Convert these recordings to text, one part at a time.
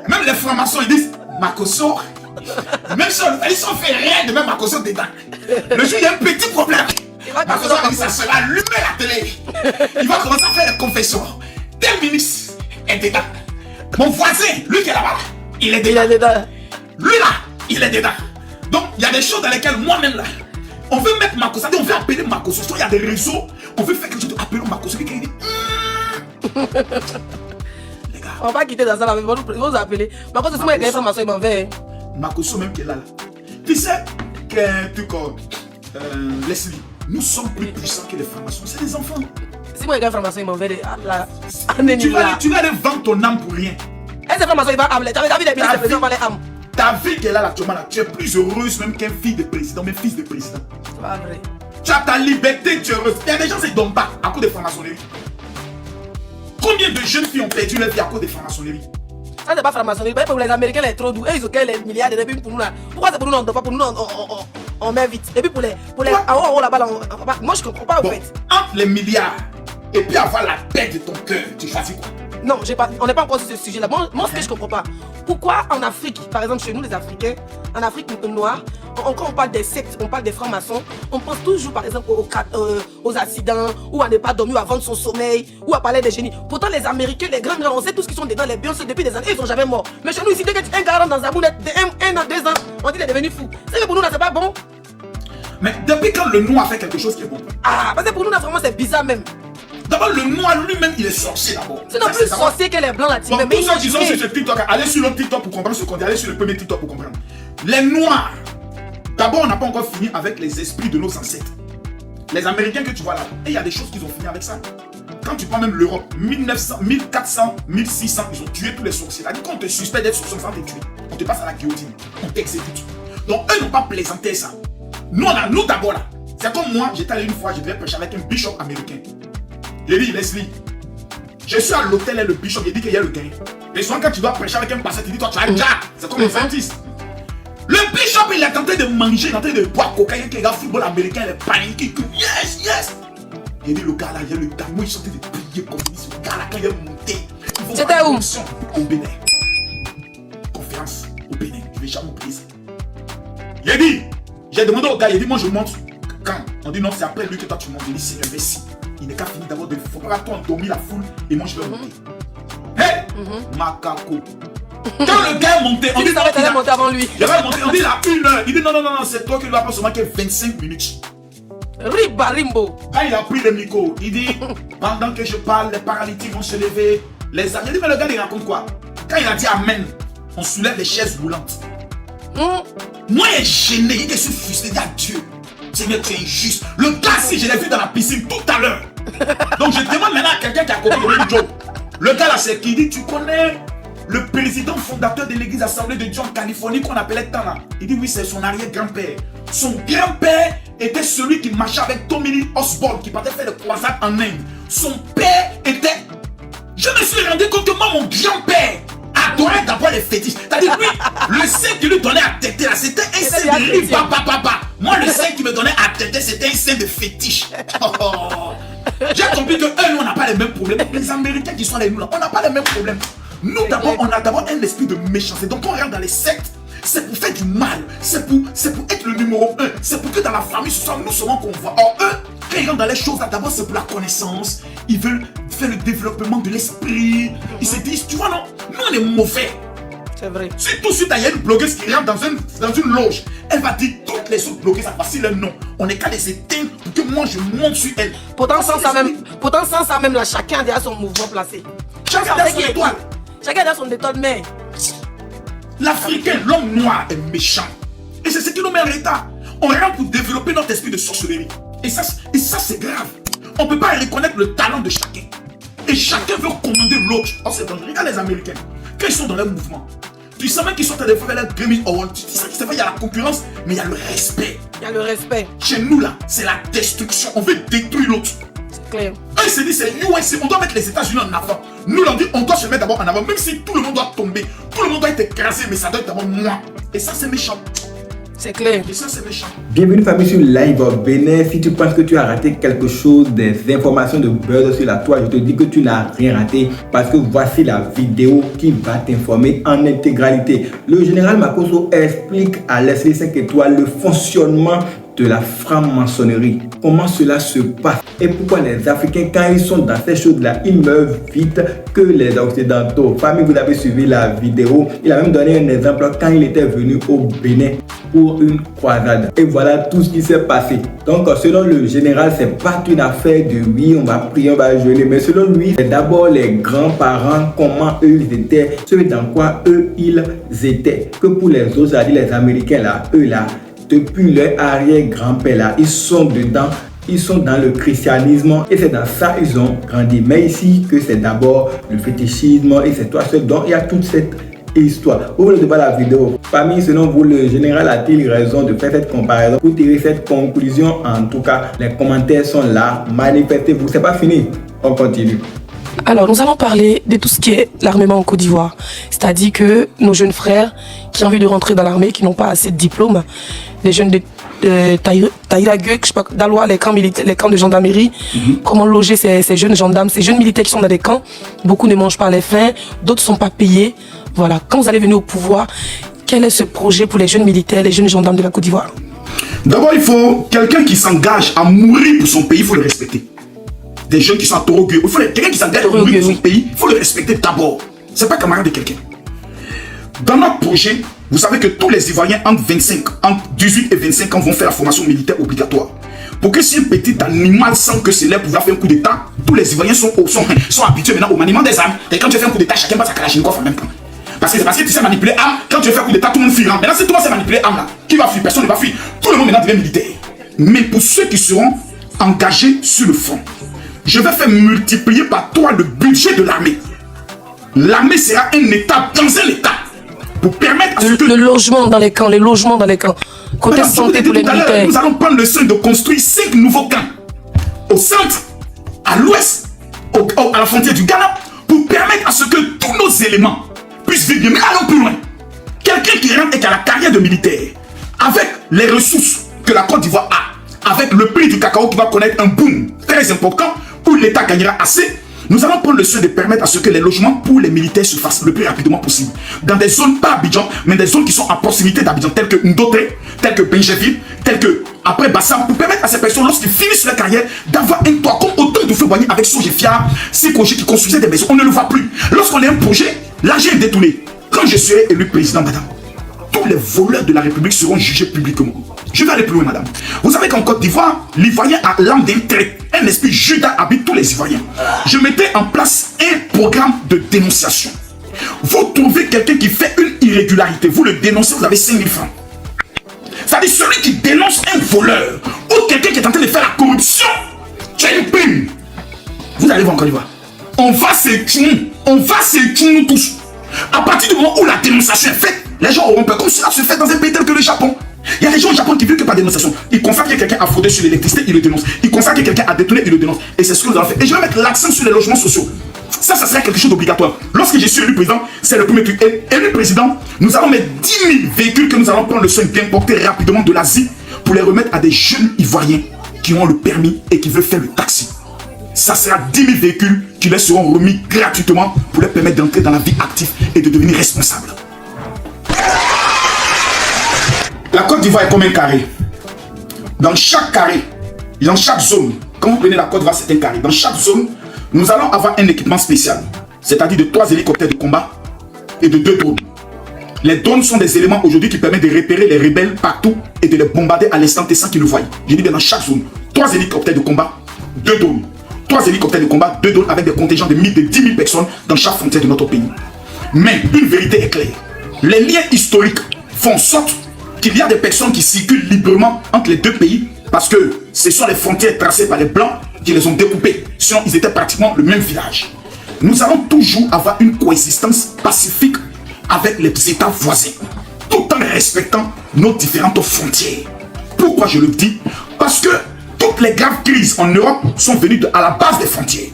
Même les francs-maçons, ils disent Makosso. Même si on fait rien de même Makosso dedans. Le jour, il y a un petit problème. Makosso a dit ça sera allumer la télé. Il va commencer à faire des confessions. Tel ministre est dedans. Mon voisin, lui qui est là-bas, il est dedans. Lui là, il est dedans. Donc, il y a des choses dans lesquelles moi-même là, on veut mettre Makosso, on veut appeler Makosso. Il y a des réseaux, on veut faire quelque chose, appeler Makosso. Quelqu'un dit les gars. On va quitter dans ça, ils vont nous appeler. Makosso, c'est moi qui ai information, il m'en veut. Makosso même qui est là. Tu sais qu'un truc comme Leslie, nous sommes plus puissants que les francs-maçons. C'est des enfants. Si moi qui ai information, il m'en veut. Tu vas aller vendre ton âme pour rien. Et ces francs-maçons, ils vont amener. Tu as vu des ministres de président, ils vont les âmes. Ta vie qui est là actuellement, tu es plus heureuse même qu'un fils de président, mais fils de président. C'est pas vrai. Tu as ta liberté, tu es heureuse. Il y a des gens qui ne donnent pas à cause des francs-maçonneries. Combien de jeunes filles ont perdu leur vie à cause des francs-maçonneries? Ça, c'est pas franc-maçonnerie. Pour les Américains, les trop doux. Et ils ont les milliards de depuis pour nous là. Pourquoi c'est pour nous, on ne donne pas pour nous, on met vite. Et puis pour les là-bas, moi je comprends pas en fait. Entre les milliards et puis avoir la paix de ton cœur, tu choisis quoi? Non, on n'est pas encore sur ce sujet-là. Moi, ce que je comprends pas, pourquoi en Afrique, par exemple chez nous les Africains, en Afrique noire, quand on parle des sectes, on parle des francs-maçons, on pense toujours par exemple aux accidents, ou à ne pas dormir avant son sommeil, ou à parler des génies. Pourtant les Américains, les grands, on sait tous qui sont dedans, les Beyoncé depuis des années, ils sont jamais morts. Mais chez nous ici, dès qu'un gars rentre dans un boulette de 1 an, 2 ans, on dit qu'il est devenu fou. C'est que pour nous là, c'est pas bon. Mais depuis quand le noir fait quelque chose qui est bon? Ah, parce que pour nous là, vraiment c'est bizarre même. D'abord, le noir lui-même, il est sorcier d'abord. C'est non plus sorcier que les blancs là. Bon, pour ceux qui sont sur ce TikTok, allez sur le TikTok pour comprendre ce qu'on dit. Allez sur le premier TikTok pour comprendre. Les noirs, d'abord, on n'a pas encore fini avec les esprits de nos ancêtres. Les Américains que tu vois là, et il y a des choses qu'ils ont fini avec ça. Quand tu prends même l'Europe, 1900, 1400, 1600, ils ont tué tous les sorciers. C'est-à-dire qu'on te suspecte d'être sorcier sans te tuer. On te passe à la guillotine. On t'exécute. Donc, eux n'ont pas plaisanté ça. Nous d'abord là. C'est comme moi, j'étais allé une fois, je devais prêcher avec un bishop américain. J'ai dit, Leslie, je suis à l'hôtel et le bishop, il dit qu'il y a le gain. Et souvent, quand tu dois prêcher avec un pasteur, il dit, toi, tu as un gars. C'est comme les artistes. Le bishop, il est en train de manger, il est en train de boire cocaïne, il regarde le football américain, il est paniqué. Yes, yes. Il dit, le gars là, il y a le gars, moi, il sortait de prier comme ça. Le gars là, quand il est monté, c'était où? Au Bénin. Conférence au Bénin. Je vais jamais oublier ça. Il a dit, j'ai demandé au gars, il a dit, moi, je monte. Quand? On dit, non, c'est après lui que toi, tu montes. Il dit, Seigneur, merci. Il n'est qu'à finir d'abord de faut pas toi endormir la foule et moi je vais monter. Hé! Macaco. Quand le gars est monté, on dit ça va monter avant lui. Il va monter, on dit il a 1 heure. Il dit non, c'est toi qui lui as pas seulement 25 minutes. Ribarimbo. Quand il a pris le micro, il dit pendant que je parle, les paralytiques vont se lever. Les amis. Il dit mais le gars il raconte quoi? Quand il a dit amen, on soulève les chaises roulantes. Moi il est gêné, il est frustré, il dit adieu. Seigneur, tu es injuste. Le gars, si je l'ai vu dans la piscine tout à l'heure. Donc je demande maintenant à quelqu'un qui a compris le même job. Le gars là, c'est qui dit, tu connais le président fondateur de l'église Assemblée de Dieu en Californie qu'on appelait tant là. Il dit oui, c'est son arrière-grand-père. Son grand-père était celui qui marchait avec Tommy Lee Osborne, qui partait faire le croisade en Inde. Son père était... Je me suis rendu compte que moi, mon grand-père adorait d'abord les fétiches. C'est-à-dire, lui, le sein qui lui donnait à têter là, c'était un sein de riz, papa. Moi, le sein qui me donnait à têter, c'était un sein de fétiche. J'ai compris que eux, nous, on n'a pas les mêmes problèmes. Les Américains qui sont avec nous là, on n'a pas les mêmes problèmes. Nous, d'abord, on a d'abord un esprit de méchanceté. Donc, quand on rentre dans les sectes, c'est pour faire du mal. C'est pour être le numéro 1. C'est pour que dans la famille, ce soit nous seulement qu'on voit. Or, eux, quand ils rentrent dans les choses là, d'abord, c'est pour la connaissance. Ils veulent faire le développement de l'esprit. Ils se disent, tu vois, non, nous, on est mauvais. C'est vrai. Si tout de suite, il y a une blogueuse qui rentre dans une loge, elle va dire toutes les autres blogueuses, ça facile leur nom. On est qu'à les éteindre pour que moi, je monte sur elle. Pourtant, sans ça même, là, chacun a déjà son mouvement placé. Chacun a son étoile. Chacun a son étoile, mais... L'Africain, l'homme noir est méchant. Et c'est ce qui nous met en état. On rentre pour développer notre esprit de sorcellerie. Et ça c'est grave. On ne peut pas reconnaître le talent de chacun. Et chacun veut commander l'autre. Oh, c'est dangereux. Regarde les Américains. Quand ils sont dans leur mouvement, tu sais même qu'ils sont en train de faire leur Grammy Award. Tu sais qu'il y a la concurrence, mais il y a le respect. Il y a le respect. Chez nous, là, c'est la destruction. On veut détruire l'autre. C'est clair. Eux, ils se disent, c'est USA. On doit mettre les États-Unis en avant. Nous, on dit, on doit se mettre d'abord en avant. Même si tout le monde doit tomber, tout le monde doit être écrasé, mais ça doit être d'abord moi. Et ça, c'est méchant. C'est clair. Et ça, c'est méchant. Bienvenue famille sur Live Bénin. Si tu penses que tu as raté quelque chose, des informations de buzz sur la toile, je te dis que tu n'as rien raté parce que voici la vidéo qui va t'informer en intégralité. Le général Makosso explique à Leslie 5 étoiles le fonctionnement de la franc-maçonnerie. Comment cela se passe et pourquoi les Africains, quand ils sont dans ces choses-là, ils meurent vite que les Occidentaux. Famille, vous avez suivi la vidéo. Il a même donné un exemple quand il était venu au Bénin pour une croisade. Et voilà tout ce qui s'est passé. Donc, selon le général, c'est pas une affaire de oui, on va prier, on va jeûner. Mais selon lui, c'est d'abord les grands-parents, comment eux ils étaient, ce dans quoi eux ils étaient. Que pour les autres, les Américains là, eux là, depuis leur arrière-grand-père là, ils sont dedans, ils sont dans le christianisme et c'est dans ça ils ont grandi. Mais ici, que c'est d'abord le fétichisme et c'est toi seul. Donc il y a toute cette histoire. Vous voulez voir la vidéo. Parmi, selon vous, le général a-t-il raison de faire cette comparaison pour tirer cette conclusion? En tout cas, les commentaires sont là. Manifestez-vous. C'est pas fini. On continue. Alors, nous allons parler de tout ce qui est l'armement en Côte d'Ivoire. C'est-à-dire que nos jeunes frères qui ont envie de rentrer dans l'armée, qui n'ont pas assez de diplôme, les jeunes de Taïragueux, je sais pas, d'Alois, les camps militaires, les camps de gendarmerie, comment loger ces jeunes gendarmes, ces jeunes militaires qui sont dans des camps. Beaucoup ne mangent pas les faim, d'autres ne sont pas payés. Voilà, quand vous allez venir au pouvoir, quel est ce projet pour les jeunes militaires, les jeunes gendarmes de la Côte d'Ivoire? D'abord, il faut quelqu'un qui s'engage à mourir pour son pays, il faut le respecter. Des jeunes qui sont à Torogueux, il faut quelqu'un qui s'engage à mourir pour son pays, il faut le respecter d'abord. C'est pas camarade de quelqu'un. Dans notre projet, vous savez que tous les Ivoiriens entre 18 et 25 ans vont faire la formation militaire obligatoire. Pour que si un petit animal sent que c'est l'air pouvoir faire un coup d'état, tous les Ivoiriens sont habitués maintenant au maniement des armes. Et quand tu fais un coup d'état, chacun passe sa kalachnikov en même temps. Parce que tu sais manipuler armes, quand tu veux faire un coup d'état, tout le monde fuira. Maintenant, si tout le monde sait manipuler armes là, qui va fuir? Personne ne va fuir. Tout le monde maintenant devient militaire. Mais pour ceux qui seront engagés sur le front, je vais faire multiplier par 3 le budget de l'armée. L'armée sera un état dans un état. Pour permettre à ce que... Le logement dans les camps, les logements dans les camps. Côté santé pour les militaires. Nous allons prendre le soin de construire 5 nouveaux camps. Au centre, à l'ouest, à la frontière du Ghana, pour permettre à ce que tous nos éléments puissent vivre bien. Mais allons plus loin. Quelqu'un qui rentre et qui a la carrière de militaire, avec les ressources que la Côte d'Ivoire a, avec le prix du cacao qui va connaître un boom très important, où l'État gagnera assez, nous allons prendre le soin de permettre à ce que les logements pour les militaires se fassent le plus rapidement possible. Dans des zones, pas Abidjan, mais des zones qui sont à proximité d'Abidjan, telles que Ndoté, telles que Benjeville, telles que après Bassam, pour permettre à ces personnes, lorsqu'ils finissent leur carrière, d'avoir un toit comme autant de feu boigné avec Sogefia, Sikoji qui construisaient des maisons. On ne le voit plus. Lorsqu'on a un projet, l'argent est détourné. Quand je serai élu président, madame, tous les voleurs de la République seront jugés publiquement. Je vais aller plus loin, madame. Vous savez qu'en Côte d'Ivoire, l'Ivoirien a l'âme d'un trait. Un esprit Judas habite tous les Ivoiriens. Je mettais en place un programme de dénonciation. Vous trouvez quelqu'un qui fait une irrégularité, vous le dénoncez, vous avez 5 000 francs. C'est-à-dire celui qui dénonce un voleur ou quelqu'un qui est en train de faire la corruption, tu as une prime. Vous allez voir en Côte d'Ivoire. On va se nous tous. À partir du moment où la dénonciation est faite, les gens auront peur, comme cela se fait dans un pays tel que le Japon. Il y a des gens au Japon qui vivent que par dénonciation. Ils constatent que quelqu'un a fraudé sur l'électricité, ils le dénoncent. Ils constatent que quelqu'un a détourné, ils le dénoncent. Et c'est ce que nous allons faire. Et je vais mettre l'accent sur les logements sociaux. Ça sera quelque chose d'obligatoire. Lorsque je suis élu président, c'est le premier truc. Élu président, nous allons mettre 10 000 véhicules que nous allons prendre le soin d'importer rapidement de l'Asie pour les remettre à des jeunes Ivoiriens qui ont le permis et qui veulent faire le taxi. Ça sera 10 000 véhicules qui leur seront remis gratuitement pour leur permettre d'entrer dans la vie active et de devenir responsables. La Côte d'Ivoire est comme un carré. Dans chaque carré, dans chaque zone, quand vous prenez la Côte d'Ivoire, c'est un carré. Dans chaque zone, nous allons avoir un équipement spécial. C'est-à-dire de 3 hélicoptères de combat et de 2 drones. Les drones sont des éléments aujourd'hui qui permettent de repérer les rebelles partout et de les bombarder à l'instant T sans qu'ils le voient. Je dis bien dans chaque zone. 3 hélicoptères de combat, 2 drones. 3 hélicoptères de combat, 2 drones avec des contingents de 10 000 personnes dans chaque frontière de notre pays. Mais une vérité est claire. Les liens historiques font en sorte qu'il y a des personnes qui circulent librement entre les deux pays parce que ce sont les frontières tracées par les Blancs qui les ont découpées. Sinon, ils étaient pratiquement le même village. Nous allons toujours avoir une coexistence pacifique avec les États voisins, tout en respectant nos différentes frontières. Pourquoi je le dis? Parce que toutes les graves crises en Europe sont venues à la base des frontières.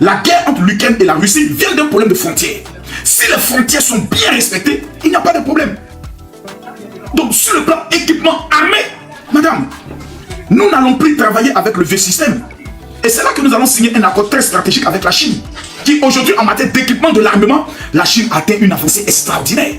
La guerre entre l'Ukraine et la Russie vient d'un problème de frontières. Si les frontières sont bien respectées, il n'y a pas de problème. Donc sur le plan équipement armé, madame, nous n'allons plus travailler avec le vieux système. Et c'est là que nous allons signer un accord très stratégique avec la Chine, qui aujourd'hui en matière d'équipement de l'armement, la Chine atteint une avancée extraordinaire.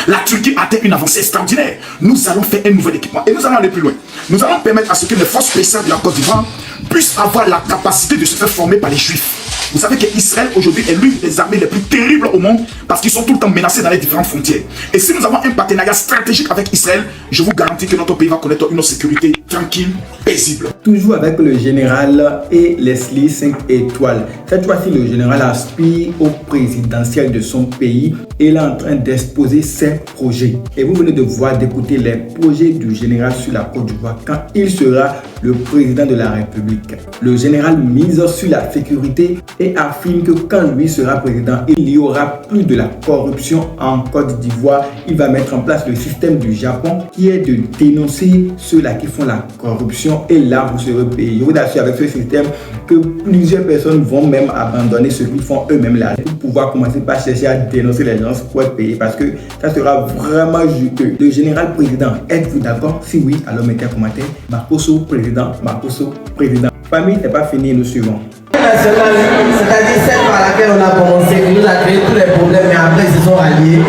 La Turquie atteint une avancée extraordinaire. Nous allons faire un nouvel équipement et nous allons aller plus loin. Nous allons permettre à ce que les forces spéciales de la Côte d'Ivoire puissent avoir la capacité de se faire former par les Juifs. Vous savez qu'Israël aujourd'hui est l'une des armées les plus terribles au monde parce qu'ils sont tout le temps menacés dans les différentes frontières. Et si nous avons un partenariat stratégique avec Israël, je vous garantis que notre pays va connaître une sécurité tranquille, paisible. Toujours avec le général et Leslie 5 étoiles. Cette fois-ci, le général aspire au présidentiel de son pays et il est en train d'exposer ses projets. Et vous venez de voir, d'écouter les projets du général sur la Côte d'Ivoire quand il sera le président de la République. Le général mise sur la sécurité et affirme que quand lui sera président, il n'y aura plus de la corruption en Côte d'Ivoire. Il va mettre en place le système du Japon qui est de dénoncer ceux-là qui font la corruption et là vous serez payé. Je vous assure avec ce système que plusieurs personnes vont même abandonner ce qu'ils font eux-mêmes là pour pouvoir commencer par chercher à dénoncer les gens pour être payés parce que ça sera vraiment juteux. Le général président, êtes-vous d'accord? Si oui, alors mettez un commentaire. Makosso président, Makosso président. Famille, c'est pas fini, nous suivons. Nationale, c'est-à-dire celle par laquelle on a commencé, qui nous a créé tous les problèmes, mais après ils se sont alliés,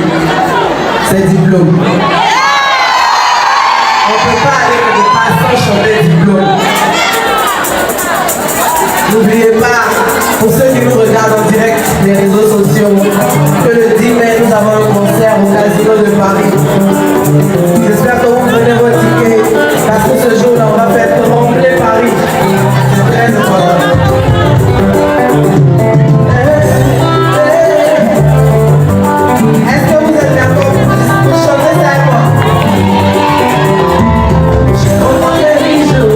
c'est diplôme. On ne peut pas aller quelque part sans changer diplôme. N'oubliez pas, pour ceux qui nous regardent en direct sur les réseaux sociaux, que le 10 mai, nous avons un concert au Casino de Paris. J'espère que vous prenez votre ticket, parce que ce jour-là, on va faire trembler Paris. C'est très important. Est-ce que vous êtes d'accord pour chanter ça avec moi? Je reprends les bijoux.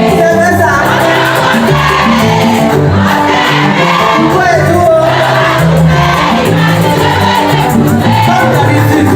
C'est vrai ça? Pourquoi est-ce que comme d'habitude.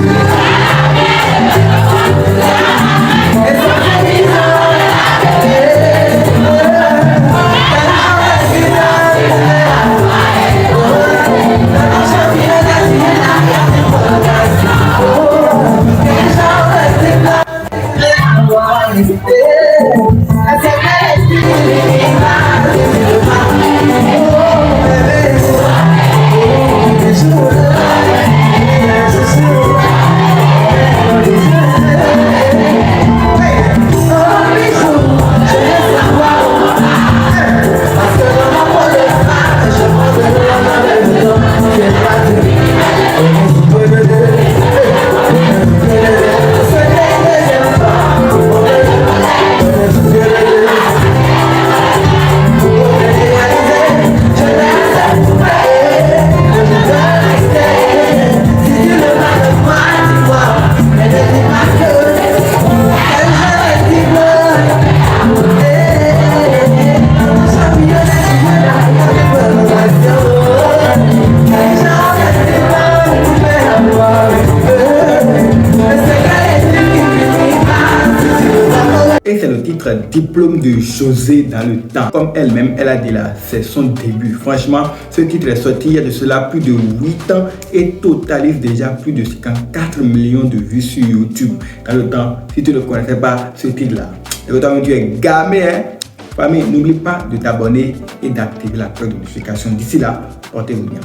Et c'est le titre Diplôme de José dans le temps. Comme elle-même, elle a dit là, c'est son début. Franchement, ce titre est sorti il y a de cela plus de 8 ans et totalise déjà plus de 54 millions de vues sur YouTube. Dans le temps, si tu ne connaissais pas ce titre-là, et que tu es gamé, hein? Famille, n'oublie pas de t'abonner et d'activer la cloche de notification. D'ici là, portez-vous bien.